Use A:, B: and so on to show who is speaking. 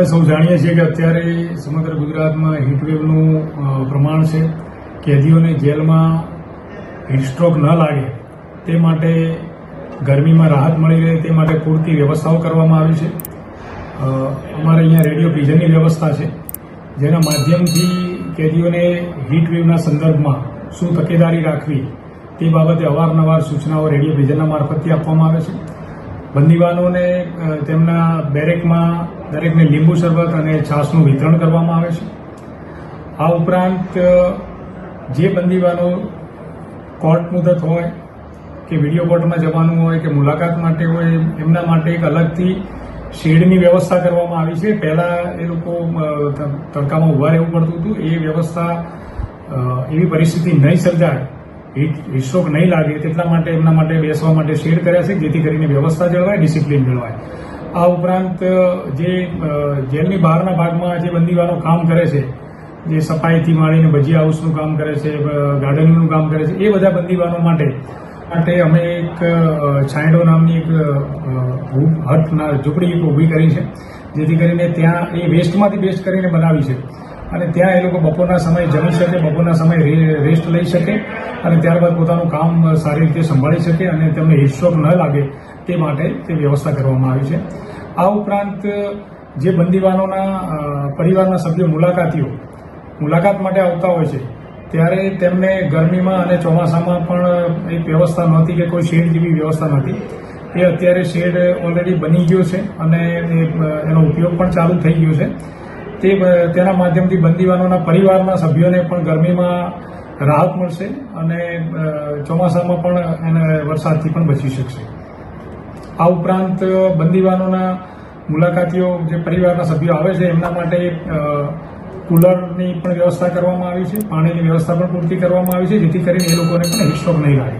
A: આપણે સૌ જાણીએ છીએ કે અત્યારે સમગ્ર ગુજરાતમાં હીટવેવનું પ્રમાણ છે. કેદીઓને જેલમાં હીટસ્ટ્રોક ન લાગે તે માટે ગરમીમાં રાહત મળી રહે તે માટે પૂરતી વ્યવસ્થાઓ કરવામાં આવી છે. અમારે અહીંયા રેડિયો પ્રિઝનની વ્યવસ્થા છે, જેના માધ્યમથી કેદીઓને હીટવેવના સંદર્ભમાં શું તકેદારી રાખવી તે બાબતે અવારનવાર સૂચનાઓ રેડિયો પ્રિઝનના મારફતથી આપવામાં આવે છે. બંદીવાનોને તેમના બેરેકમાં દરેકને લીંબુ શરબત અને છાશનું વિતરણ કરવામાં આવે છે. આ ઉપરાંત જે બંદીવાનો કોર્ટ મુદત હોય કે વિડીયો કોર્ટમાં જવાનું હોય કે મુલાકાત માટે હોય એમના માટે એક અલગથી શેડની વ્યવસ્થા કરવામાં આવી છે. પહેલાં એ લોકો તડકામાં ઊભા રહેવું પડતું હતું. એ વ્યવસ્થા એવી પરિસ્થિતિ નહીં સર્જાય, હીટસ્ટ્રોક નહીં લાગે તેટલા માટે એમના માટે બેસવા માટે શેડ કર્યા છે, જેથી કરીને વ્યવસ્થા જળવાય, ડિસિપ્લિન જળવાય. આ ઉપરાંત જે જેલની બહારના ભાગમાં જે બંદીવાનો કામ કરે છે, જે સફાઈથી માંડીને ભજીયા હાઉસનું કામ કરે છે, ગાર્ડનિંગનું કામ કરે છે, એ બધા બંદીવાનો માટે અમે એક છાંયડો નામની એક હટના ઝૂંપડી ઊભી કરી છે, જેથી કરીને ત્યાં એ વેસ્ટમાંથી બેસ્ટ કરીને બનાવી છે અને ત્યાં એ લોકો બપોરના સમયે જમી શકે, બપોરના સમયે રેસ્ટ લઈ શકે અને ત્યારબાદ પોતાનું કામ સારી રીતે સંભાળી શકે અને તેમને હીટસ્ટ્રોક ન લાગે તે માટે તે વ્યવસ્થા કરવામાં આવી છે. આ ઉપરાંત જે બંદીવાનોના પરિવારના સભ્યો મુલાકાત માટે આવતા હોય છે ત્યારે તેમને ગરમીમાં અને ચોમાસામાં પણ એક વ્યવસ્થા નહોતી કે કોઈ શેડ જેવી વ્યવસ્થા નહોતી. એ અત્યારે શેડ ઓલરેડી બની ગયો છે અને એનો ઉપયોગ પણ ચાલુ થઈ ગયો છે. તેના માધ્યમથી બંદીવાનોના પરિવારના સભ્યોને પણ ગરમીમાં રાહત મળશે અને ચોમાસામાં પણ એને વરસાદથી પણ બચી શકશે. આ ઉપરાંત બંદીવાનોના મુલાકાતીઓ જે પરિવારના સભ્યો આવે છે એમના માટે કુલરની પણ વ્યવસ્થા કરવામાં આવી છે, પાણીની વ્યવસ્થા પણ પૂરતી કરવામાં આવી છે, જેથી કરીને એ લોકોને પણ હીટસ્ટ્રોક નહીં લાગે.